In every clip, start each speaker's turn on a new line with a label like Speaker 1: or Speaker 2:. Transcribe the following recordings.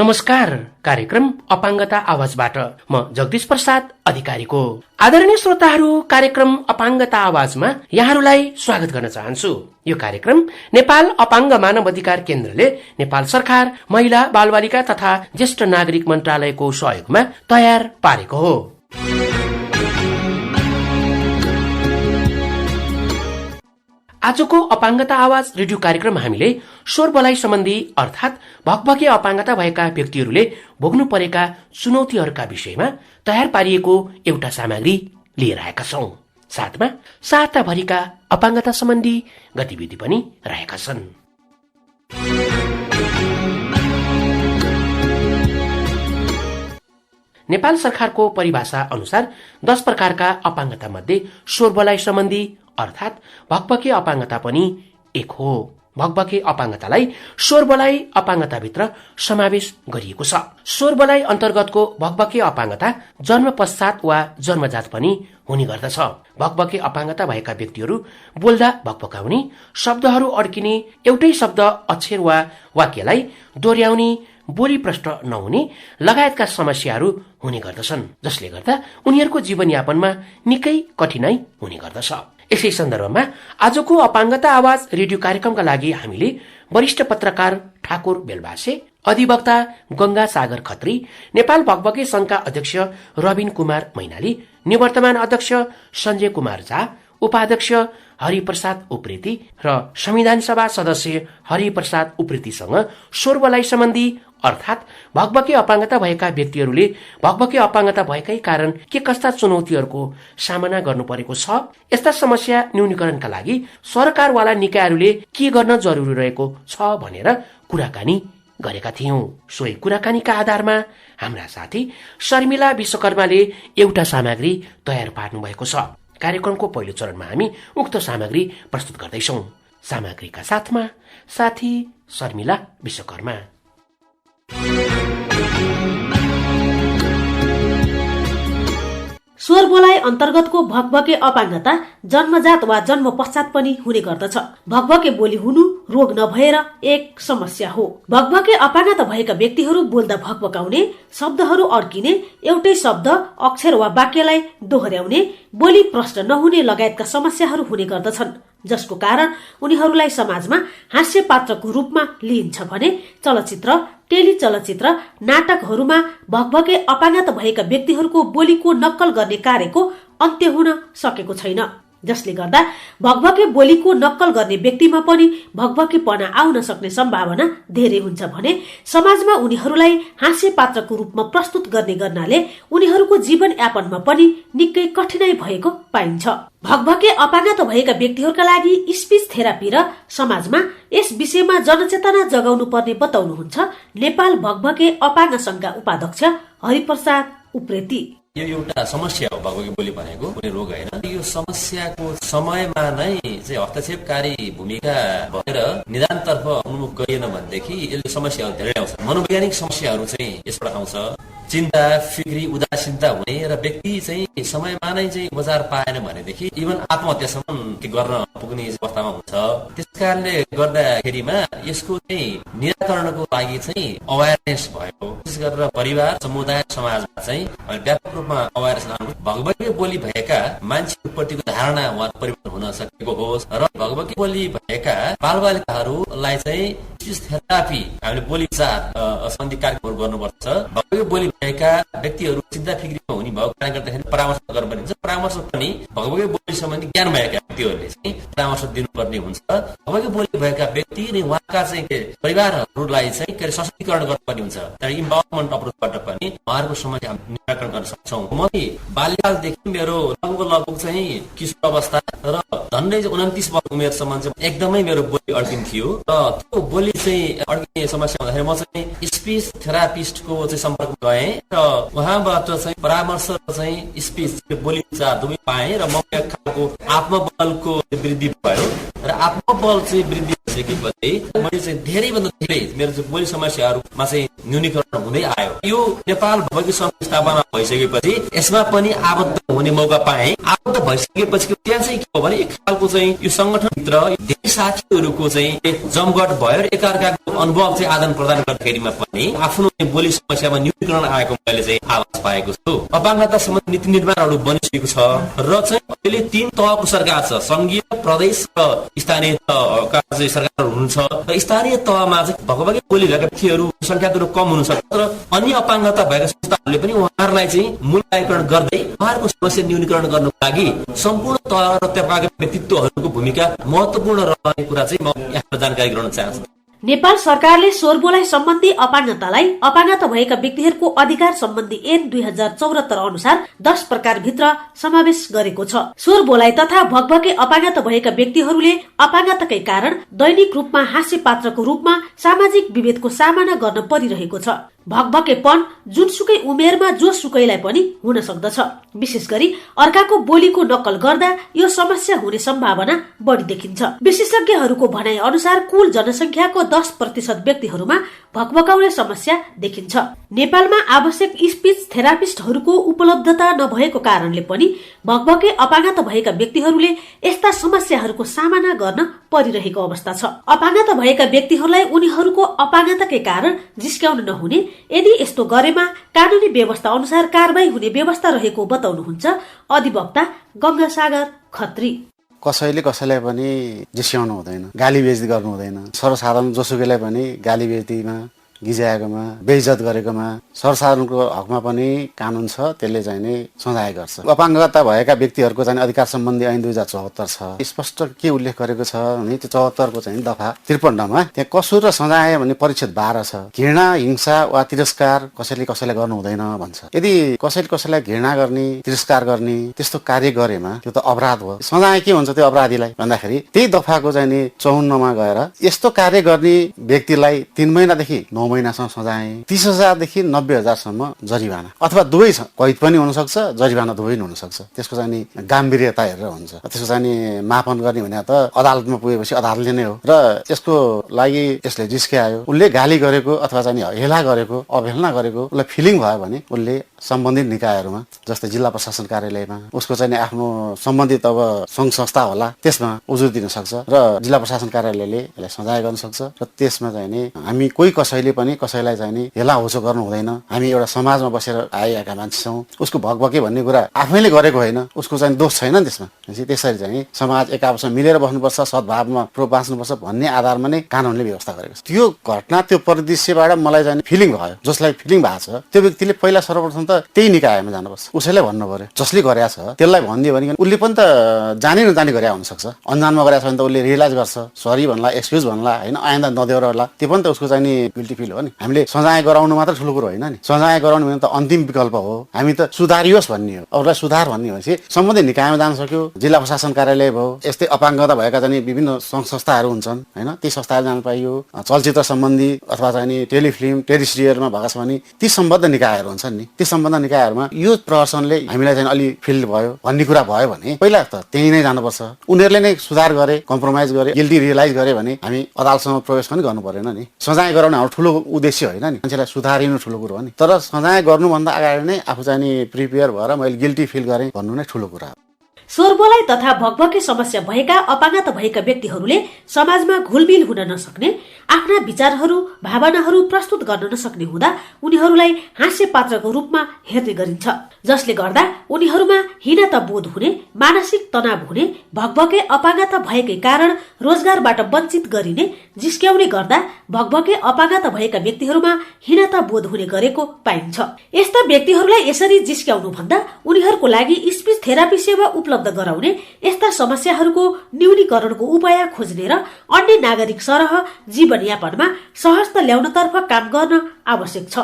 Speaker 1: नमस्कार। कार्यक्रम अपाङ्गता आवाजबाट म जगदीश प्रसाद अधिकारीको आदरणीय श्रोताहरू, कार्यक्रम अपाङ्गता आवाजमा यहाँहरूलाई स्वागत गर्न चाहन्छु। यो कार्यक्रम नेपाल अपाङ्ग मानव अधिकार केन्द्रले नेपाल सरकार महिला बालबालिका तथा ज्येष्ठ नागरिक मन्त्रालयको सहयोगमा तयार पारेको हो। आजको अपाङ्गता आवाज रेडियो कार्यक्रम हामीले स्वर बलाइ सम्बन्धी अर्थात भगभगे अपाङ्गता भएका व्यक्तिहरूले भोग्नु परेका चुनौतीहरूका विषयमा तयार पारिएको एउटा सामग्री लिएर आएका छौं। साथमा साताभरिका अपाङ्गता सम्बन्धी गतिविधि पनि रहेका छन्। नेपाल सरकारको परिभाषा अनुसार 10 प्रकारका अपाङ्गता मध्ये स्वर बलाइ सम्बन्धी अर्थात भगभगे अपाङ्गता पनि एक हो। भगभगे अपाङ्गतालाई स्वर बलाइ अपाङ्गताभित्र समावेश गरिएको छ। स्वर बलाइ अन्तर्गतको भगभगे अपाङ्गता जन्म पश्चात वा जन्मजात पनि हुने गर्दछ। भगभगे अपाङ्गता भएका व्यक्तिहरू बोल्दा भकभकाउने, शब्दहरू अड्किने, एउटै शब्द, अक्षर वा वाक्यलाई दोहोर्याउने, बोली प्रष्ट नहुने लगायतका समस्याहरू हुने गर्दछन्, जसले गर्दा उनीहरूको जीवनयापनमा निकै कठिनाई हुने गर्दछ। यसै सन्दर्भमा आजको अपाङ्गता आवाज रेडियो कार्यक्रमका लागि हामीले वरिष्ठ पत्रकार ठाकुर बेलबासे, अधिवक्ता गंगा सागर खत्री, नेपाल भगभगे संघका अध्यक्ष रबिन कुमार मैनाली, निवर्तमान अध्यक्ष सञ्जय कुमार झा, उपाध्यक्ष हरिप्रसाद उप्रेती र संविधान सभा सदस्य हरिप्रसाद उप्रेतीसँग स्वर बलाइ सम्बन्धी अर्थात भगभगे अपाङ्गता भएका व्यक्तिहरूले भगभगे अपाङ्गता भएकै कारण के कस्ता चुनौतीहरूको सामना गर्नु परेको छ, यस्ता समस्या न्यूनीकरणका लागि सरकारवाला निकायहरूले के गर्न जरुरी रहेको छ भनेर कुराकानी गरेका थियौं। सोही कुराकानीका आधारमा हाम्रा साथी शर्मिला विश्वकर्माले एउटा सामग्री तयार पार्नु भएको छ। कार्यक्रमको पहिलो चरणमा हामी उक्त सामग्री प्रस्तुत गर्दैछौं। सामग्रीका साथमा साथी शर्मिला विश्वकर्मा।
Speaker 2: स्वर बोलाइ अन्तर्गतको भगभगे अपाङ्गता जन्मजात वा जन्म पश्चात पनि हुने गर्दछ। भगभगे बोली हुनु रोग नभएर एक समस्या हो। भगभगे अपाङ्गता भएका व्यक्तिहरू बोल्दा भकभकाउने, शब्दहरू अड्किने, एउटै शब्द, अक्षर वा वाक्यलाई दोहोर्याउने, बोली प्रष्ट नहुने लगायतका समस्याहरू हुने गर्दछन्, जसको कारण उनीहरूलाई समाजमा हास्य पात्रको रूपमा लिइन्छ भने चलचित्र, टेलिचलचित्र, नाटकहरूमा भगभगे अपाङ्गता भएका व्यक्तिहरूको बोलीको नक्कल गर्ने कार्यको अन्त्य हुन सकेको छैन, जसले गर्दा भगभगे बोलीको नक्कल गर्ने व्यक्तिमा पनि भगभगेपना आउन सक्ने सम्भावना धेरै हुन्छ भने समाजमा उनीहरूलाई हास्य पात्रको रूपमा प्रस्तुत गर्ने गर्नाले उनीहरूको जीवन यापनमा पनि निकै कठिनाई भएको पाइन्छ। भगभगे अपाङ्गता भएका व्यक्तिहरूका लागि स्पीच थेरापी र समाजमा यस विषयमा जनचेतना जगाउनु पर्ने बताउनुहुन्छ नेपाल भगभगे अपाङ्ग संघका उपाध्यक्ष हरिप्रसाद उप्रेती।
Speaker 3: यो एउटा समस्या हो। भगभगे बोली भनेको कुनै रोग होइन। यो समस्याको समयमा नै चाहिँ हस्तक्षेपकारी भूमिका भएर निदानतर्फ उन्मुख गरिएन भनेदेखि यसले समस्याहरू धेरै आउँछ। मनोवैज्ञानिक समस्याहरू चाहिँ यसबाट आउँछ। चिन्ता, फिक्री, उदासीनता हुने र व्यक्ति चाहिँ समयमा नै चाहिँ उपचार पाएन भनेदेखि इभन आत्महत्यासम्म गर्न पुग्ने अवस्थामा हुन्छ। त्यसकारणले गर्दाखेरिमा यसको चाहिँ निराकरणको लागि चाहिँ अवेरनेस भयो। विशेष गरेर परिवार, समुदाय, समाजमा चाहिँ व्यापक रूपमा अवेरनेस लानु, भगभगे बोली भएका मान्छेप्रतिको धारणा परिवर्तन हुन सकेको होस् र भगभगे बोली भएका बालबालिकाहरूलाई चाहिँ थेरापी, हामीले बोली उपचार सम्बन्धी कार्यक्रमहरू गर्नुपर्छ। भगभगे बोली भएका व्यक्तिहरू चिन्ता फिक्रीमा हुने भएको कारणले गर्दाखेरि परामर्श गर्नुपर्ने हुन्छ। परामर्श पनि भगभगे बोली सम्बन्धी ज्ञान भएका व्यक्तिहरूले चाहिँ परामर्श दिनुपर्ने हुन्छ। भगभगे बोली भएका व्यक्ति अनि उहाँका चाहिँ परिवारहरूलाई चाहिँ सशक्तिकरण गर्नुपर्ने हुन्छ। तर इम्पावरमेन्ट अप्रोचबाट पनि उहाँहरूको समस्या निराकरण गर्न सक्छौँ। म बाल्यकालदेखि मेरो लगभग चाहिँ किशोर अवस्था र झन्डै 29 वर्ष उमेरसम्म चाहिँ एकदमै मेरो बोली अड्किन्थ्यो र त्यो बोली चाहिँ अड्किने समस्या हुँदाखेरि म चाहिँ स्पीच थेरापिस्टको चाहिँ सम्पर्कमा गएँ र उहाँबाट चाहिँ परामर्श चाहिँ स्पीच बोली उपचार दुवै पाएँ र म एक खालको आत्मबलको वृद्धि भयो र आत्मबल चाहिँ वृद्धि सकेपछि मैले चाहिँ धेरैभन्दा धेरै मेरो चाहिँ बोली समस्याहरूमा चाहिँ न्यूनीकरण हुँदै आयो। यो नेपाल भगवती सङ्घ स्थापना भइसकेपछि यसमा पनि आबद्ध हुने मौका पाएँ। आबद्ध भइसकेपछि त्यहाँ चाहिँ के हो भने एक खालको चाहिँ यो संगठनभित्र धेरै साथीहरूको चाहिँ जमघट भयो र एकअर्काको अनुभव चाहिँ आदान प्रदान गर्दाखेरिमा पनि आफ्नो बोली समस्यामा न्यूनीकरण आएको मैले चाहिँ आवाज पाएको छु। अपाङ्गता सम्बन्धी नीति निर्माणहरू बनिसकेको छ र चाहिँ अहिले 3 तहको सरकार छ, संघीय, प्रदेश र स्थानीय तहका चाहिँ सरकारहरू हुनुहुन्छ र स्थानीय तहमा चाहिँ भगभगे बोली भएका व्यक्तिहरू संख्याहरू कम हुन सक्छ र अन्य अपाङ्गता भएका संस्थाहरूले पनि उहाँहरूलाई चाहिँ मूल्याङ्कन गर्दै उहाँहरूको समस्या न्यूनीकरण गर्नको लागि सम्पूर्ण तह र त्यहाँका व्यक्तित्वहरूको भूमिका महत्त्वपूर्ण रहने कुरा चाहिँ म यहाँ जानकारी गराउन चाहन्छु।
Speaker 2: नेपाल सरकारले स्वर बोलाइ सम्बन्धी अपाङ्गतालाई अपाङ्गता भएका व्यक्तिहरूको अधिकार सम्बन्धी ऐन 2074 अनुसार 10 प्रकारभित्र समावेश गरेको छ। स्वर बोलाइ तथा भगभगे अपाङ्गता भएका व्यक्तिहरूले अपाङ्गताकै कारण दैनिक रूपमा हास्य पात्रको रूपमा सामाजिक विभेदको सामना गर्न परिरहेको छ। भगभगेपन जुनसुकै उमेरमा जोसुकैलाई पनि हुन सक्दछ। विशेष गरी अर्काको बोलीको नक्कल गर्दा यो समस्या हुने सम्भावना बढी देखिन्छ। विशेषज्ञहरूको भनाइ अनुसार कुल जनसंख्याको 10% व्यक्तिहरूमा भगभगाउने समस्या देखिन्छ। नेपालमा आवश्यक स्पीच थेरापिस्टहरूको उपलब्धता नभएको कारणले पनि भगभगे अपाङ्गता भएका व्यक्तिहरूले यस्ता समस्याहरूको सामना गर्न परिरहेको अवस्था छ। अपाङ्गता भएका व्यक्तिहरूलाई उनीहरूको अपाङ्गताकै कारण जिस्क्याउन नहुने, यदि यस्तो गरेमा कानूनी व्यवस्था अनुसार कारबाही हुने व्यवस्था रहेको बताउनुहुन्छ अधिवक्ता गंगासागर खत्री।
Speaker 4: कसैले कसैलाई पनि जिस्याउनु हुँदैन, गाली बेइज्जती गर्नु हुँदैन। सर्वसाधारण जोसुकैलाई पनि गाली बेइज्जतीमा गिजाएकोमा बेइज्जत गरेकोमा सर्वसाधारणको हकमा पनि कानून छ, त्यसले चाहिँ नि सजाय गर्छ। अपाङ्गता भएका व्यक्तिहरूको चाहिँ अधिकार सम्बन्धी ऐन 2074 छ। स्पष्ट के उल्लेख गरेको छ भने त्यो 74 को चाहिँ दफा 53 मा त्यहाँ कसुर र सजाय भन्ने परिच्छेद 12 छ। घृणा, हिंसा वा तिरस्कार कसैले कसैलाई गर्नु हुँदैन भन्छ। यदि कसैले कसैलाई घृणा गर्ने, तिरस्कार गर्ने त्यस्तो कार्य गरेमा त्यो त अपराध हो। सजाय के हुन्छ त्यो अपराधीलाई भन्दाखेरि त्यही दफाको चाहिँ नि 54 मा गएर यस्तो कार्य गर्ने व्यक्तिलाई 3 महिनादेखि 9 महिनासम्म सजाय, 30,000 देखि 90,000 सम्म जरिवाना अथवा दुवै छ, कैद पनि हुन सक्छ, जरिवाना दुवै हुन सक्छ। त्यसको चाहिँ नि गाम्भीर्यता हेरेर हुन्छ। त्यसको चाहिँ नि मापन गर्ने भने त अदालतमा पुगेपछि अदालतले नै हो र यसको लागि यसले जिस्क्यायो, उसले गाली गरेको अथवा चाहिँ हेला गरेको, अवहेलना गरेको उसलाई फिलिङ भयो भने उसले सम्बन्धित निकायहरूमा जस्तै जिल्ला प्रशासन कार्यालयमा उसको चाहिँ आफ्नो सम्बन्धित अब संघ संस्था होला त्यसमा उजुर दिन सक्छ र जिल्ला प्रशासन कार्यालयले यसलाई सजाय गर्न सक्छ। र त्यसमा चाहिँ नि हामी कोही कसैले पनि कसैलाई चाहिँ नि हेला होचो गर्नु हुँदैन। हामी एउटा समाजमा बसेर आएका मान्छे छौँ। उसको भगभगे भन्ने कुरा आफैले गरेको होइन, उसको चाहिँ दोष छैन त्यसमा। त्यसरी चाहिँ समाज एक आपसमा मिलेर बस्नुपर्छ, सद्भावमा बाँच्नुपर्छ भन्ने आधारमा नै कानूनले व्यवस्था गरेको छ। त्यो घटना त्यो परिदृश्यबाट मलाई चाहिँ फिलिङ भयो, जसलाई फिलिङ भएको छ त्यो व्यक्तिले पहिला सर्वप्रथम त त्यही निकायमा जानुपर्छ, उसैलाई भन्नु पर्यो। जसले गरेका छ त्यसलाई भनिदियो भने उसले पनि त जानी नजानी गरे हुन सक्छ। अन्जानमा गरेका छ भने त उसले रियलाइज गर्छ, सरी भन्ला, एक्सक्युज भन्ला, होइन आइन्दा नदेउला, त्यो पनि त उसको चाहिँ नि गिल्टी फिल हो नि। हामीले सजाय गराउनु मात्र ठुलो कुरो होइन नि। सजाय गराउनु भने त अन्तिम विकल्प हो। हामी त सुधारियोस् भन्ने हो, अरूलाई सुधार भन्ने भनेपछि सम्बन्धित निकायमा जान सक्यो, जिल्ला प्रशासन कार्यालय भयो, यस्तै अपाङ्गता भएका चाहिँ विभिन्न सङ्घ संस्थाहरू हुन्छन् होइन, ती संस्थाहरू जान पाइयो। चलचित्र सम्बन्धी अथवा चाहिँ टेलिफिल्म टेलिसिरियलमा भएको छ भने ती सम्बद्ध निकायहरू हुन्छन् नि, ती सम्बद्ध निकायहरूमा यो प्रहसनले हामीलाई चाहिँ अलि फिल भयो भन्ने कुरा भयो भने पहिला त त्यही नै जानुपर्छ। उनीहरूले नै सुधार गरे, कम्प्रोमाइज गरे, गिल्टी रियलाइज गरे भने हामी अदालतसँग प्रवेश पनि गर्नु परेन नि। सजाय गराउने हाम्रो ठुलो उद्देश्य होइन नि, मान्छेलाई सुधारिनु ठुलो कुरो हो नि। तर सजाय गर्नुभन्दा अगाडि नै आफू चाहिँ नि प्रिपेयर भएर मैले गिल्टी फिल गरेँ भन्नु नै ठुलो कुरा हो।
Speaker 2: स्वर बोलाइ तथा भगभगे समस्या भएका अपाङ्गता भएका व्यक्तिहरूले समाजमा घुलमिल हुन नसक्ने, आफ्ना विचारहरू भावनाहरू प्रस्तुत गर्न नसक्ने हुँदा उनीहरूलाई हास्य पात्रको रूपमा हेर्ने गरिन्छ, जसले गर्दा उनीहरूमा हीनता बोध हुने, मानसिक तनाव हुने, भगभगे अपाङ्गता भएकै कारण रोजगारबाट वञ्चित गरिने, जिस्क्याउने गर्दा भगभगे अपाङ्गता भएका व्यक्तिहरूमा हीनता बोध हुने गरेको पाइन्छ। यस्ता व्यक्तिहरूलाई यसरी जिस्क्याउनु भन्दा उनीहरूको लागि स्पीच थेरापी सेवा उपलब्ध गराउने, यस्ता समस्याहरूको न्यूनीकरणको उपाय खोज्ने र अन्य नागरिक सरह जीवनयापनमा सहजता ल्याउनतर्फ काम गर्न आवश्यक छ।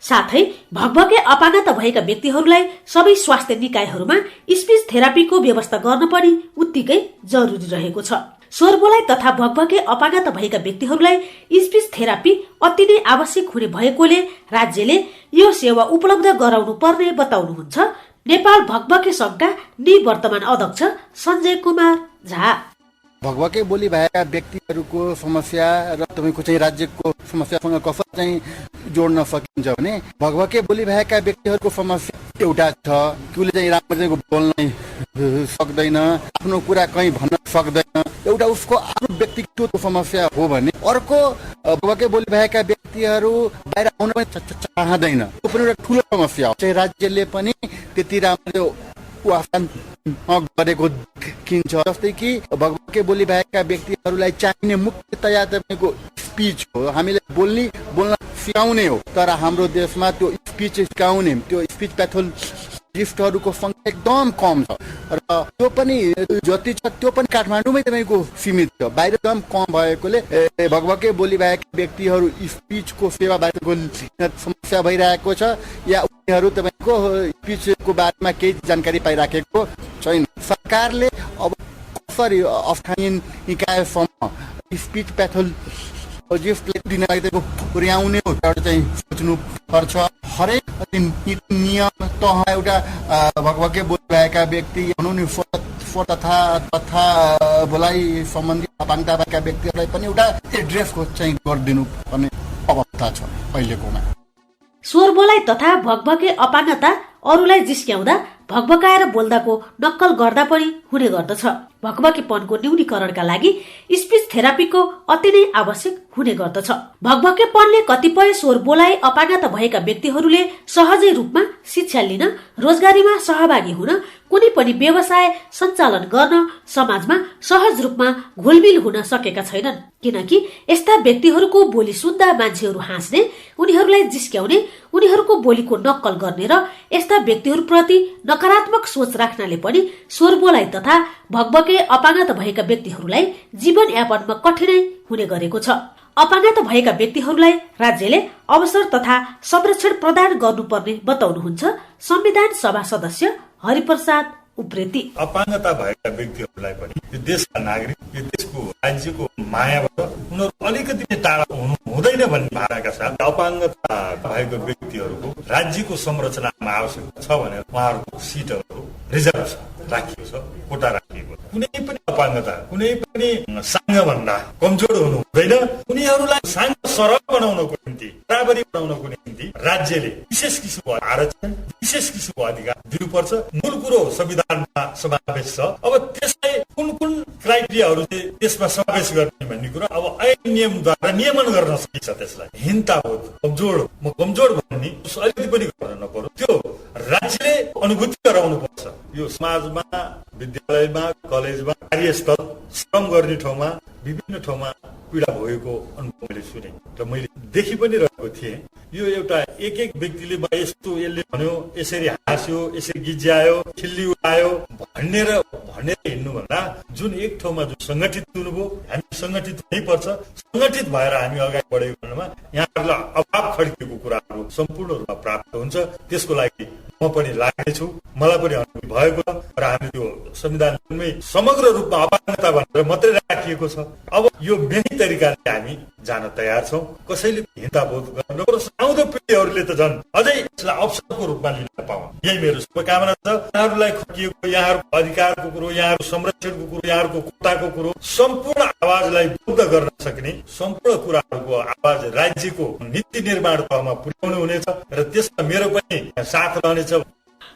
Speaker 2: साथै भगभगे अपाङ्गता भएका व्यक्तिहरूलाई सबै स्वास्थ्य निकायहरूमा स्पीच थेरापीको व्यवस्था गर्न पनि उत्तिकै जरुरी रहेको छ। स्वर बोलाइ तथा भगभगे अपाङ्गता भएका व्यक्तिहरूलाई स्पीच थेरापी अति नै आवश्यक हुने भएकोले राज्यले यो सेवा उपलब्ध गराउनु पर्ने बताउनुहुन्छ नेपाल भगभगे संघका निवर्तमान अध्यक्ष सञ्जय कुमार झा।
Speaker 5: भगभके बोली भएका व्यक्तिहरूको समस्या र तपाईँको चाहिँ राज्यको समस्यासँग कसरी चाहिँ जोड्न सकिन्छ भने भगभके बोली भएका व्यक्तिहरूको समस्या एउटा छ कि उसले चाहिँ राम्ररी बोल्न सक्दैन, आफ्नो कुरा कहीँ भन्न सक्दैन, एउटा उसको आफ्नो व्यक्तित्वको समस्या हो भने अर्को भगभके बोली भएका व्यक्तिहरू बाहिर आउन पनि चाहँदैन। त्यो पनि एउटा ठुलो समस्या हो। चाहिँ राज्यले पनि त्यति राम्रो आह्वान गरेको देखिन्छ। जस्तै कि भगभके बोली भएका व्यक्तिहरूलाई चाहिने मुख्यतया तपाईँको स्पिच हो, हामीले बोल्न सिकाउने हो। तर हाम्रो देशमा त्यो स्पिच सिकाउने, त्यो स्पिच प्याथोलोजिस्टहरूको संख्या एकदम कम छ र त्यो पनि जति छ त्यो पनि काठमाडौँमै तपाईँको सीमित छ। बाहिर एकदम कम भएकोले भगभके बोली भएका व्यक्तिहरू स्पिचको सेवा बाहिरको समस्या भइरहेको छ या उनीहरू तपाईँको स्पिचको बारेमा केही जानकारी पाइराखेको छैन। सरकारले अब कसरी अस्थायी निकायसम्म स्पिच प्याथोलोजिस्टले दिनलाई पुर्याउने हो चाहिँ सोच्नु पर्छ। हरेक नियम तह एउटा भगभके बोली भएका व्यक्ति भनौँ नि तथा बोलाइ सम्बन्धी अपाङ्गता भएका व्यक्तिहरूलाई पनि एउटा एड्रेसको चाहिँ गरिदिनु पर्ने अवस्था छ अहिलेकोमा।
Speaker 2: स्वर बोलाइ तथा भगभके अपाङ्गता अरूलाई जिस्क्याउँदा भगभकाएर बोल्दाको नक्कल गर्दा पनि हुने गर्दछ। भगभकेपनको न्यूनीकरणका लागि स्पिच थेरापीको अति नै आवश्यक हुने गर्दछ। भगभकेपनले कतिपय स्वर बोलाइ अपाङ्गता भएका व्यक्तिहरूले सहजै रूपमा शिक्षा लिन, रोजगारीमा सहभागी हुन, कुनै पनि व्यवसाय सञ्चालन गर्न, समाजमा सहज रूपमा घुलमिल हुन सकेका छैनन्। किनकि यस्ता व्यक्तिहरूको बोली सुन्दा मान्छेहरू हाँस्ने, उनीहरूलाई जिस्क्याउने, उनीहरूको बोलीको नक्कल गर्ने र यस्ता व्यक्तिहरूप्रति नकारात्मक सोच राख्नाले पनि स्वर बोलाइ तथा भगभके अपाङ्गता भएका व्यक्तिहरूलाई जीवन यापनमा कठिनाइ हुने गरेको छ। अपाङ्गता भएका व्यक्तिहरूलाई राज्यले अवसर तथा संरक्षण प्रदान गर्नुपर्ने बताउनुहुन्छ संविधान सभा सदस्य हरिप्रसाद उप्रेती।
Speaker 6: अपाङ्गता भएका व्यक्तिहरूलाई पनि यो देशका नागरिक, यो देशको राज्यको मायाबाट उनीहरू अलिकति टाढा हुनु हुँदैन भन्ने भावनाका साथ अपाङ्गता भएको व्यक्तिहरूको राज्यको संरचनामा आवश्यकता छ भनेर उहाँहरूको सिटहरू रिजर्भ राखिएको छ, कोटा राखिएको। कुनै पनि अपाङ्गता, कुनै पनि साङ्ग भन्दा कमजोर हुनु हुँदैन। उनीहरूलाई साङ्ग सरल बनाउनको निम्ति, बराबरी बनाउनको निम्ति राज्यले विशेष किसिमको आरक्षण, विशेष किसिमको अधिकार दिनुपर्छ। मूल कुरो संविधानमा समावेश छ। अब त्यसलाई कुन कुन क्राइटेरियाहरू चाहिँ त्यसमा समावेश गर्ने भन्ने कुरा अब ऐन नियमद्वारा नियमन गर्न सकिन्छ। त्यसलाई हिंताबोध, म कमजोर भन्ने अलिकति पनि गर्न नपर्यो, त्यो राज्यले अनुभूति गराउनु पर्छ। यो समाजमा, विद्यालयमा, कलेजमा, कार्यस्थल, श्रम गर्ने ठाउँमा, विभिन्न ठाउँमा पीडा भएको अनुभव मैले सुने र मैले देखि पनि रहेको थिएँ। यो एउटा एक व्यक्तिले यस्तो यसले भन्यो, यसरी हाँस्यो, यसरी गिज्यायो, खिल्ली उडायो भनेर हिँड्नुभन्दा जुन एक ठाउँमा जुन संगठित हुनुभयो, हामी संगठित हुनैपर्छ। संगठित भएर हामी अगाडि बढेको खण्डमा यहाँहरूलाई अभाव खड्किएको कुराहरू सम्पूर्ण रूपमा प्राप्त हुन्छ। त्यसको लागि म पनि लाग्नेछु, मलाई पनि अनुभूति भएको छ र हामी त्यो संविधानमै समग्र रूपमा अपाङ्गता भनेर मात्रै राखिएको छ। अब यो मेही तरिकाले हामी जान तयार छौँ। कसैले हिंताबोध गर्न आउँदो पिँढीहरूले त झन् अझै यसलाई अवसरको रूपमा लिन पाउन्, यही मेरो शुभकामना छ। यहाँहरूलाई खटिएको, यहाँहरूको अधिकारको कुरो, यहाँहरूको संरक्षणको कुरो, यहाँहरूको कोटाको कुरो, सम्पूर्ण आवाजलाई बुद्ध गर्न सक्ने सम्पूर्ण कुराहरूको आवाज राज्यको नीति निर्माण तहमा पुर्याउनु हुनेछ र त्यसमा मेरो पनि साथ रहनेछ।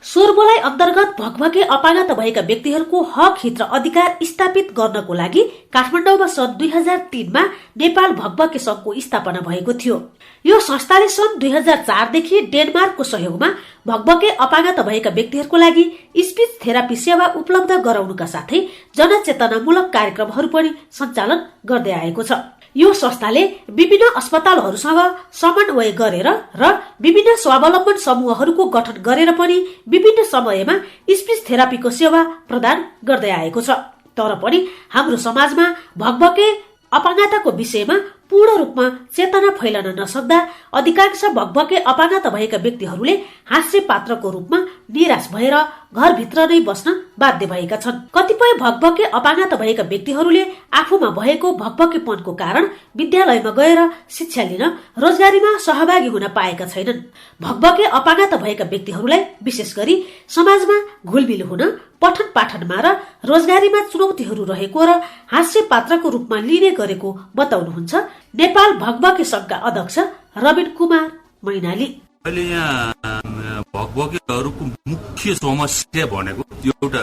Speaker 2: स्वर बोलाइ अन्तर्गत भगभके अपाङ्गता भएका व्यक्तिहरूको हक, हित र अधिकार स्थापित गर्नको लागि काठमाडौँमा सन् 2003मा नेपाल भगभके संघको स्थापना भएको थियो। यो संस्थाले सन् 2004 देखि डेनमार्कको सहयोगमा भगभके अपाङ्गता भएका व्यक्तिहरूको लागि स्पिच थेरापी सेवा उपलब्ध गराउनुका साथै जनचेतनामूलक कार्यक्रमहरू पनि सञ्चालन गर्दै आएको छ। यो संस्थाले विभिन्न अस्पतालहरूसँग समन्वय गरेर र विभिन्न स्वावलम्बन समूहहरूको गठन गरेर पनि विभिन्न समयमा स्पिच थेरापीको सेवा प्रदान गर्दै आएको छ। तर पनि हाम्रो समाजमा भगभके अपाङ्गताको विषयमा पूर्ण रूपमा चेतना फैलन नसक्दा अधिकांश भगभके अपाङ्गता भएका व्यक्तिहरूले हास्य पात्रको रूपमा निराश भएर घरभित्र नै बस्न बाध्य भएका छन्। कतिपय भकभके अपाङ्गता भएका व्यक्तिहरूले आफूमा भएको भकभकेपनको कारण विद्यालयमा गएर शिक्षा लिन, रोजगारीमा सहभागी हुन पाएका छैनन्। भकभके अपाङ्गता भएका व्यक्तिहरूलाई विशेष गरी समाजमा घुलमिल हुन, पठन पाठनमा र रोजगारीमा चुनौतीहरू रहेको र हास्य पात्रको रूपमा लिने गरेको बताउनुहुन्छ नेपाल भकभके संघका अध्यक्ष रबिन कुमार मैनाली।
Speaker 7: अहिले यहाँ भकभकेहरूको मुख्य समस्या भनेको एउटा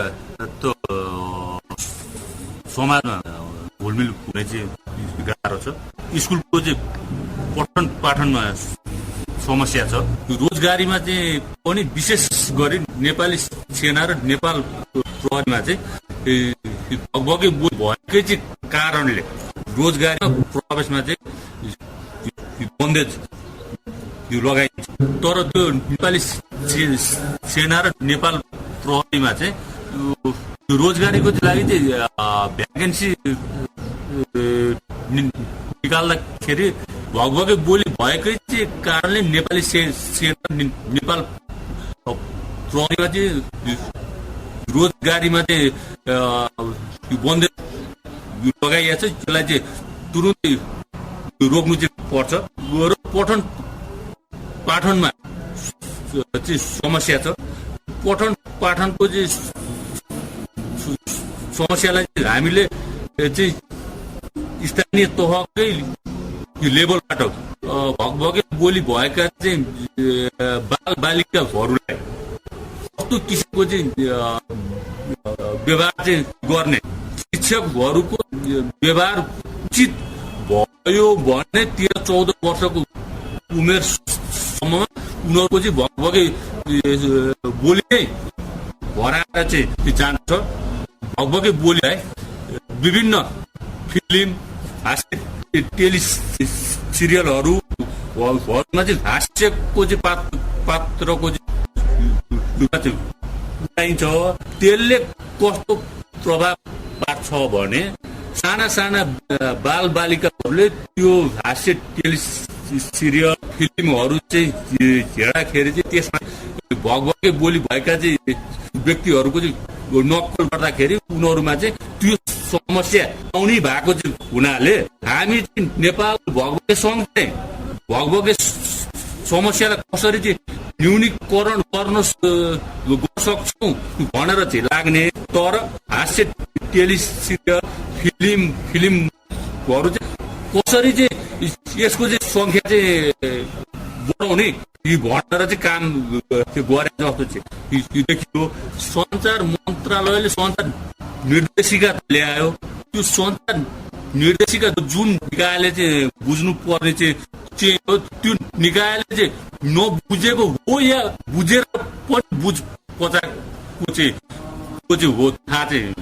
Speaker 7: त समाजमा घुलमिल हुने चाहिँ गाह्रो छ, स्कुलको चाहिँ पठन पाठनमा समस्या छ, रोजगारीमा चाहिँ पनि विशेष गरी नेपाली सेना र नेपाल प्रहरीमा चाहिँ भकभके भएकै चाहिँ कारणले रोजगारीमा प्रवेशमा चाहिँ बन्देज लगाइन्छ। तर त्यो नेपाली सेना र नेपाल प्रहरीमा चाहिँ रोजगारीको लागि चाहिँ भ्याकेन्सी निकाल्दाखेरि भकभके बोली भएकै चाहिँ कारणले नेपाली सेना नेपाल प्रहरीमा चाहिँ रोजगारीमा चाहिँ बन्देज लगाइएको छ। त्यसलाई चाहिँ तुरुन्तै रोक्नु चाहिँ पर्छ र पठन पाठनमा चाहिँ समस्या छ। पठन पाठनको चाहिँ समस्यालाई चाहिँ हामीले चाहिँ स्थानीय तहकै लेभलबाट भकभके बोली भएका चाहिँ बाल बालिकाहरूलाई कस्तो किसिमको चाहिँ व्यवहार चाहिँ गर्ने, शिक्षकहरूको व्यवहार उचित भयो भने 13-14 वर्षको उमेरसम्ममा उनीहरूको चाहिँ भकभके बोली नै हराएर चाहिँ जान्छ। भकभके बोलीलाई विभिन्न फिल्म, हास्य टेली सिरियलहरूमा चाहिँ हास्यको चाहिँ पात्रको चाहिँ उठाइन्छ। त्यसले कस्तो प्रभाव पार्छ भने साना साना बाल बालिकाहरूले त्यो हास्य टेली सिरियल फिल्महरू चाहिँ हेर्दाखेरि चाहिँ त्यसमा भकभके बोली भएका चाहिँ व्यक्तिहरूको चाहिँ नक्कल गर्दाखेरि उनीहरूमा चाहिँ त्यो समस्या आउने भएको चाहिँ हुनाले हामी चाहिँ नेपाल भकभके सङ्घ चाहिँ भकभके समस्यालाई कसरी चाहिँ न्यूनीकरण गर्न सक्छौँ भनेर चाहिँ लाग्ने। तर हास्य टेली सिरियल फिल्महरू चाहिँ कसरी चाहिँ यसको चाहिँ संख्या चाहिँ बढाउने भनेर चाहिँ काम गरे जस्तो चाहिँ देखियो। सञ्चार मन्त्रालयले सञ्चार निर्देशिका ल्यायो। त्यो सञ्चार निर्देशिका जुन निकायले चाहिँ बुझ्नु पर्ने चाहिँ हो, त्यो निकायले चाहिँ नबुझेको हो या बुझेर पनि बुझ पचाएको चाहिँ हो थाहा चाहिँ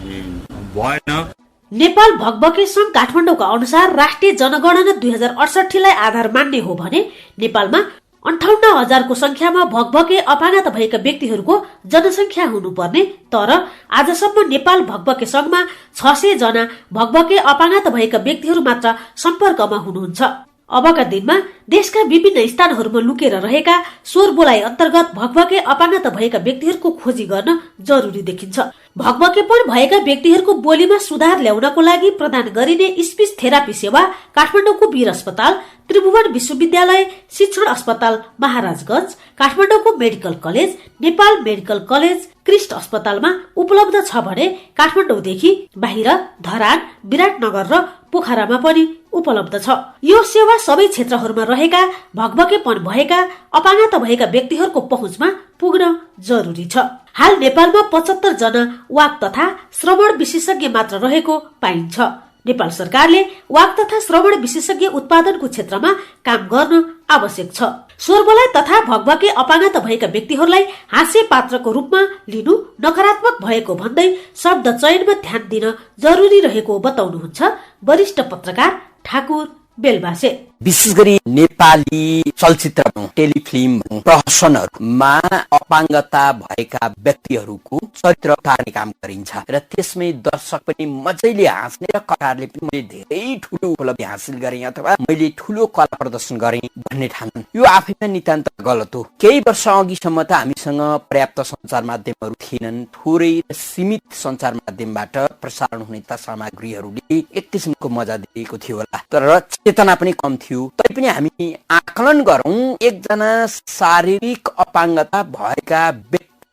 Speaker 7: भएन।
Speaker 2: नेपाल भकभके संघ काठमाडौँका अनुसार राष्ट्रिय जनगणना 2068लाई आधार मान्ने हो भने नेपालमा 58,000को संख्यामा भकभके अपाङ्गता भएका व्यक्तिहरूको जनसंख्या हुनुपर्ने। तर आजसम्म नेपाल भकभके संघमा 600 जना भकभके अपाङ्गता भएका व्यक्तिहरू मात्र सम्पर्कमा हुनुहुन्छ। अबका दिनमा देशका विभिन्न स्थानहरूमा लुकेर रहेका स्वर बोलाइ अन्तर्गत भकभके अपाङ्गता भएका व्यक्तिहरूको खोजी गर्न जरुरी देखिन्छ। भकभकेपन भएका व्यक्तिहरूको बोलीमा सुधार ल्याउनको लागि प्रदान गरिने स्पीच थेरापी सेवा काठमाडौँको वीर अस्पताल, त्रिभुवन विश्वविद्यालय, शिक्षण अस्पताल महाराजगंज, काठमाडौँको medical college, Nepal medical college, क्रिस्ट अस्पतालमा उपलब्ध छ भने काठमाडौँदेखि बाहिर धरान, विराटनगर र पोखरामा पनि उपलब्ध छ। यो सेवा सबै क्षेत्रहरूमा रहेका भकभकेपन भएका अपाङ्गता भएका व्यक्तिहरूको पहुँचमा पुग्न जरुरी छ। हाल नेपालमा 75 जना वाक तथा श्रवण विशेषज्ञ मात्र रहेको पाइन्छ। नेपाल सरकारले वाक तथा श्रवण विशेषज्ञ उत्पादनको क्षेत्रमा काम गर्न आवश्यक छ। स्वर तथा भकभके अपाङ्गता भएका व्यक्तिहरूलाई हास्य पात्रको रूपमा लिनु नकारात्मक भएको भन्दै शब्द चयनमा ध्यान दिन जरुरी रहेको बताउनुहुन्छ वरिष्ठ पत्रकार ठाकुर बेलबासे।
Speaker 8: विशेष गरी नेपाली चलचित्र भनौं, टेलिफिल्म भनौं, प्रहसनहरूमा अपाङ्गता भएका व्यक्तिहरूको चरित्र उतार्ने काम गरिन्छ र त्यसमै दर्शक पनि मजैले हाँस्ने र कलाकारले पनि मैले धेरै ठूलो उपलब्धि हासिल गरेँ अथवा मैले ठूलो कला प्रदर्शन गरेँ भन्ने ठान्छन्। यो आफैमा नितान्त गलत हो। केही वर्ष अघिसम्म त हामीसँग पर्याप्त सञ्चार माध्यमहरू थिएनन्। थोरै सीमित सञ्चार माध्यमबाट प्रसारण हुने त सामग्रीहरूले एक किसिमको मजा दिएको थियो होला, तर चेतना पनि कम थियो। तैपनि हामी आकलन गरौं, एकजना शारीरिक अपाङ्गता भएका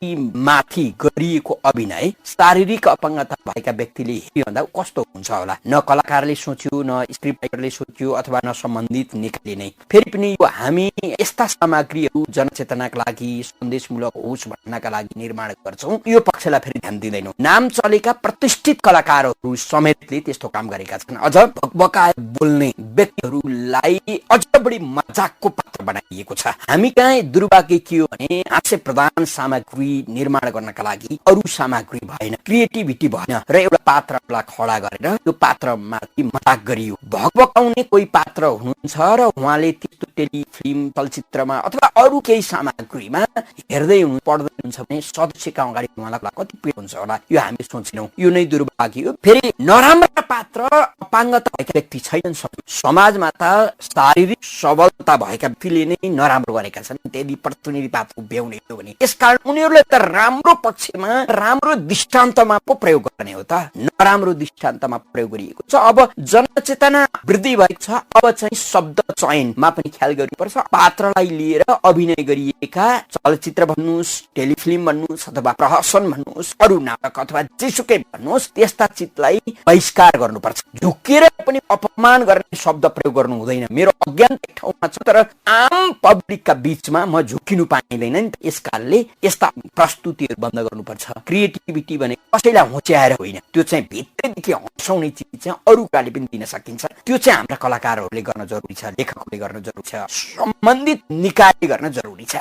Speaker 8: माथि गरिएको अभिनय शारीरिक अपाङ्गता भएका व्यक्तिले हेरिरहँदा कस्तो हुन्छ होला? न कलाकारले सोच्यो, न स्क्रिप्ट राइटरले सोच्यो, अथवा न सम्बन्धित निकायले नै। फेरि पनि हामी यस्ता सामग्रीहरू जनचेतनाका लागि सन्देशमूलक होस् भन्नका लागि निर्माण गर्छौं, यो पक्षलाई फेरि ध्यान दिँदैनौं। नाम चलेका प्रतिष्ठित कलाकारहरू समेतले त्यस्तो काम गरेका छन्। अझ भकभकाए बोल्ने व्यक्तिहरूलाई अझ बढी मजाकको पात्र बनाइएको छ। हामी कहाँ दुर्भाग्य के हो भने हास्य प्रधान सामग्री निर्माण गर्नका लागि अरू सामग्री भएन, क्रिएटिभिटी भएन र एउटा पात्रलाई खडा गरेर त्यो पात्रमाथि मजाक गरियो। भकभकाउने कोही पात्र हुनुहुन्छ र उहाँले त्यस्तो टेलिफिल्म चलचित्रमा अथवा अरू केही सामग्रीमा हेर्दै हुनु पढ्दै हुनुहुन्छ भने सदस्यका अगाडि उहाँलाई कति पीडा हुन्छ होला, यो हामी सोच्दैनौँ। यो नै दुर्भाग्य हो। फेरि नराम्रा पात्र अपाङ्गता भएका व्यक्ति छैनन् समाजमा, त शारीरिक सबलता भएका व्यक्तिले नै नराम्रो गरेका छन्। त्यदि प्रतिनिधि पात्र उभ्याउने हो भने यसकारण उनीहरूले त राम्रो पक्षमा राम्रो दृष्टान्तमा पो प्रयोग गर्ने हो त, नराम्रो दृष्टान्तमा प्रयोग गरिएको छ। अब जनचेतना वृद्धि भएको छ। अब चाहिँ शब्द चयनमा पनि ख्याल गर्नुपर्छ। पात्रलाई लिएर अभिनय गरिएका चलचित्र भन्नुहोस्, टेलिफिल्म भन्नुहोस्, अथवा प्रहसन भन्नुहोस्, अरू नाटक अथवा जेसुकै भन्नुहोस्, त्यस्ता चिजलाई बहिष्कार गर्नुपर्छ। झुकेर पनि अपमान गर्ने शब्द प्रयोग गर्नु हुँदैन। मेरो अज्ञान ठाउँमा छ, तर आम पब्लिकका बीचमा म झुकिनु पाइँदैन नि त। यसकारणले यस्ता प्रस्तुतिहरू बन्द गर्नुपर्छ। क्रिएटिभिटी भने कसैलाई होच्याएर होइन, त्यो चाहिँ भित्रदेखि हँसाउने चिज चाहिँ अरू कुराले पनि दिन सकिन्छ। त्यो चाहिँ हाम्रा कलाकारहरूले गर्न जरुरी छ, लेखकहरूले गर्न जरुरी छ, सम्बन्धित निकायले गर्न जरुरी छ।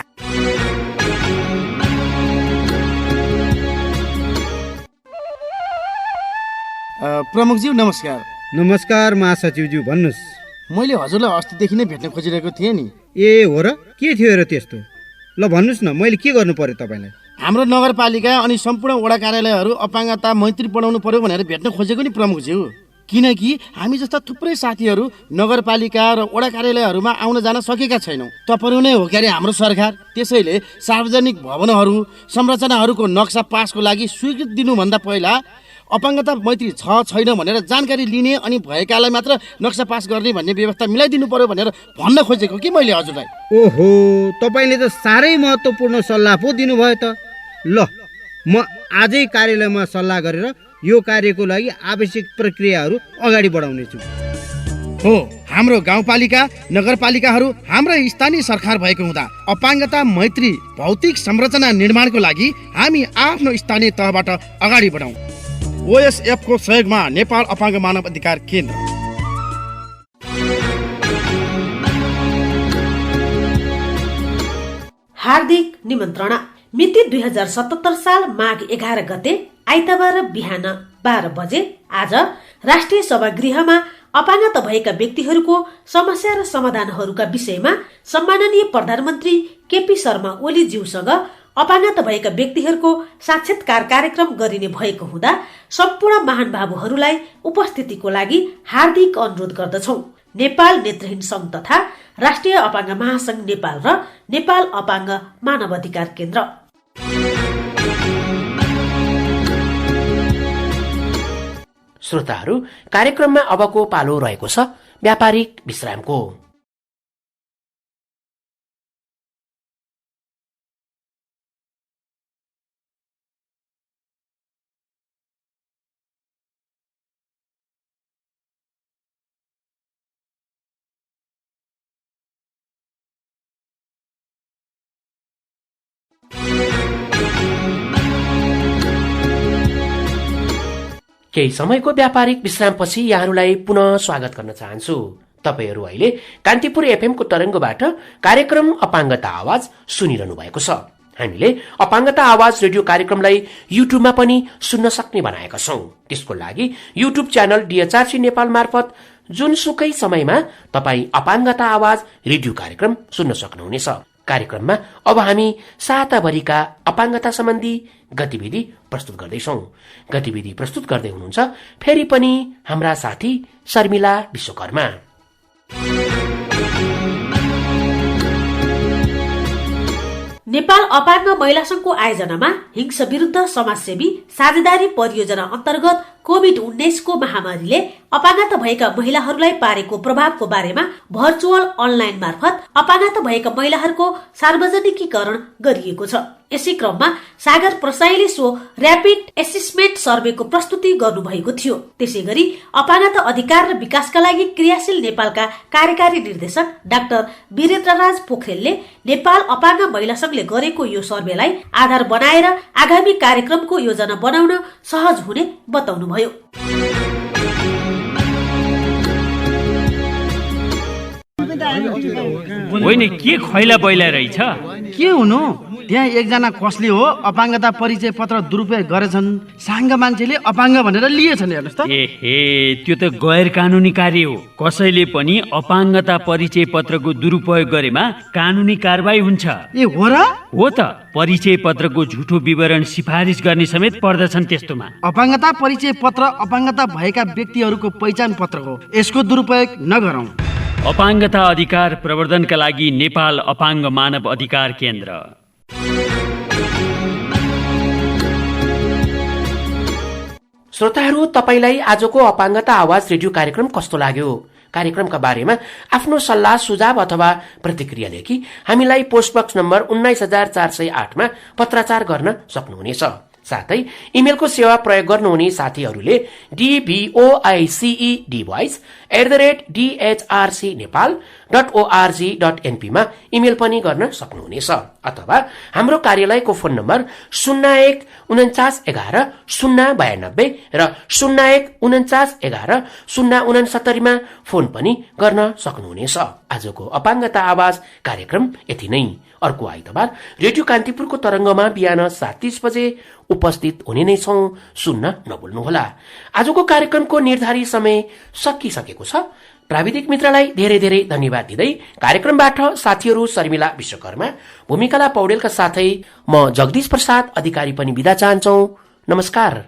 Speaker 9: प्रमुखज्यू नमस्कार।
Speaker 10: नमस्कार महासचिवज्यू, भन्नुहोस्।
Speaker 9: मैले हजुरलाई अस्तिदेखि नै भेट्न खोजिरहेको थिएँ नि।
Speaker 10: ए हो र? के थियो र त्यस्तो? ल भन्नुहोस् न, मैले के गर्नु पर्यो तपाईँलाई?
Speaker 9: हाम्रो नगरपालिका अनि सम्पूर्ण वडा कार्यालयहरू अपाङ्गता मैत्री बनाउनु पर्यो भनेर भेट्न खोजेको नि प्रमुखज्यू। किनकि हामी जस्ता थुप्रै साथीहरू नगरपालिका र वडा कार्यालयहरूमा आउन जान सकेका छैनौँ। तपाईँ नै हो क्यारे हाम्रो सरकार। त्यसैले सार्वजनिक भवनहरू संरचनाहरूको नक्सा पासको लागि स्वीकृति दिनुभन्दा पहिला अपाङ्गता मैत्री छ छैन भनेर जानकारी लिने अनि भएकालाई मात्र नक्सा पास गर्ने भन्ने व्यवस्था मिलाइदिनु पर्यो भनेर भन्न खोजेको कि मैले हजुरलाई।
Speaker 10: ओहो, तपाईँले त साह्रै महत्त्वपूर्ण सल्लाह पो दिनुभयो त। ल, म आजै कार्यालयमा सल्लाह गरेर यो कार्यको लागि आवश्यक प्रक्रियाहरू अगाडि बढाउनेछु।
Speaker 9: हो, हाम्रो गाउँपालिका नगरपालिकाहरू हाम्रा स्थानीय सरकार भएको हुँदा अपाङ्गता मैत्री भौतिक संरचना निर्माणको लागि हामी आफ्नो स्थानीय तहबाट अगाडि बढाउँ। OSF को सहयोगमा नेपाल अपाङ्ग मानव अधिकार केन्द्र।
Speaker 2: हार्दिक निमन्त्रणा। मिति 2077 साल माघ 11 गते आइतबार बिहान 12 बजे आज राष्ट्रिय सभागृहमा अपाङ्गता भएका व्यक्तिहरूको समस्या र समाधानहरूका विषयमा सम्माननीय प्रधानमन्त्री केपी शर्मा ओलीज्यूसँग अपाङ्गता भएका व्यक्तिहरूको साक्षात्कार कार्यक्रम गरिने भएको हुँदा सम्पूर्ण महानुभावहरूलाई उपस्थितिको लागि हार्दिक अनुरोध गर्दछौ। नेपाल नेत्रहीन संघ तथा राष्ट्रिय अपाङ्ग महासंघ नेपाल र नेपाल अपाङ्ग मानव अधिकार केन्द्र।
Speaker 1: श्रोताहरू, कार्यक्रममा अबको पालो रहेको छ व्यापारिक विश्रामको। केही समयको व्यापारिक विश्रामपछि यहाँहरूलाई पुनः स्वागत गर्न चाहन्छु। तपाईहरू अहिले कान्तिपुर एफएम को तरंगबाट कार्यक्रम अपाङ्गता आवाज सुनिरहनु भएको छ। हामीले अपाङ्गता आवाज रेडियो कार्यक्रमलाई युट्युबमा पनि सुन्न सक्ने बनाएका छौं। त्यसको लागि युट्युब च्यानल DHRC नेपाल मार्फत जुनसुकै समयमा तपाईँ अपाङ्गता आवाज रेडियो कार्यक्रम सुन्न सक्नुहुनेछ। कार्यक्रममा अब हामी साताभरिका अपाङ्गता सम्बन्धी गतिविधि प्रस्तुत गर्दैछौ। गतिविधि प्रस्तुत गर्दै हुनुहुन्छ फेरि पनि हाम्रा साथी शर्मिला विश्वकर्मा।
Speaker 2: नेपाल अपाङ्ग महिला संघको आयोजनामा हिंसा विरुद्ध समाजसेवी साझेदारी परियोजना अन्तर्गत कोभिड-19 को महामारीले अपाङ्गता भएका महिलाहरूलाई पारेको प्रभावको बारेमा भर्चुअल अनलाइन मार्फत अपाङ्गता भएका महिलाहरूको सार्वजनिकीकरण गरिएको छ। यसै क्रममा सागर प्रसाईले सो र्यापिड एसेसमेन्ट सर्वेको प्रस्तुति गर्नुभएको थियो। त्यसै गरी अपाङ्गता अधिकार र विकासका लागि क्रियाशील नेपालका कार्यकारी निर्देशक डाक्टर वीरेन्द्रराज पोखरेलले नेपाल अपाङ्ग महिला संघले गरेको यो सर्वेलाई आधार बनाएर आगामी कार्यक्रमको योजना बनाउन सहज हुने बताउनुभयो।
Speaker 11: होइन, के खैला बैला रहेछ?
Speaker 9: के हुनु, त्यहाँ एकजना कसले हो अपाङ्गता परिचय पत्र दुरुपयोग गरेछन्। साङ्ग मान्छेले अपाङ्ग भनेर लिएछन्। हेर्नुहोस् त।
Speaker 11: ए त्यो त गैर कानुनी कार्य हो। कसैले पनि अपाङ्गता परिचय पत्रको दुरुपयोग गरेमा कानुनी कारबाही हुन्छ।
Speaker 9: ए हो र?
Speaker 11: हो त। परिचय पत्रको झुठो विवरण सिफारिस गर्ने समेत पर्दछन् त्यस्तोमा।
Speaker 9: अपाङ्गता परिचय पत्र अपाङ्गता भएका व्यक्तिहरूको पहिचान पत्र हो। यसको दुरुपयोग नगरौं।
Speaker 11: अपाङ्गता अधिकार प्रवर्धनका लागि नेपाल अपाङ्ग मानव अधिकार केन्द्र।
Speaker 1: श्रोताहरू, तपाईलाई आजको अपाङ्गता आवाज रेडियो कार्यक्रम कस्तो लाग्यो? कार्यक्रमका बारेमा आफ्नो सल्लाह सुझाव अथवा प्रतिक्रिया लेखी हामीलाई पोस्टबक्स नम्बर 19408 मा पत्राचार गर्न सक्नुहुनेछ। साथै इमेलको सेवा प्रयोग गर्नुहुने साथीहरूले dvoice@dhrcnepal.org.np मा इमेल पनि गर्न सक्नुहुनेछ। अथवा हाम्रो कार्यालयको फोन नम्बर 014911 र 014911 मा फोन पनि गर्न सक्नुहुनेछ। आजको अपाङ्गता आवाज कार्यक्रम यति नै। अर्को आइतबार रेडियो कान्तिपुरको तरंगमा बिहान 7:30 बजे उपस्थित हुने नै छौं। सुन्न नभुल्नुहोला। आजको कार्यक्रमको निर्धारित समय सकिसकेको छ। प्राविधिक मित्रलाई धेरै धेरै धन्यवाद दिँदै कार्यक्रमबाट साथीहरू शर्मिला विश्वकर्मा, भूमिकला पौडेलका साथै म जगदीश प्रसाद अधिकारी पनि बिदा चाहन्छौ। नमस्कार।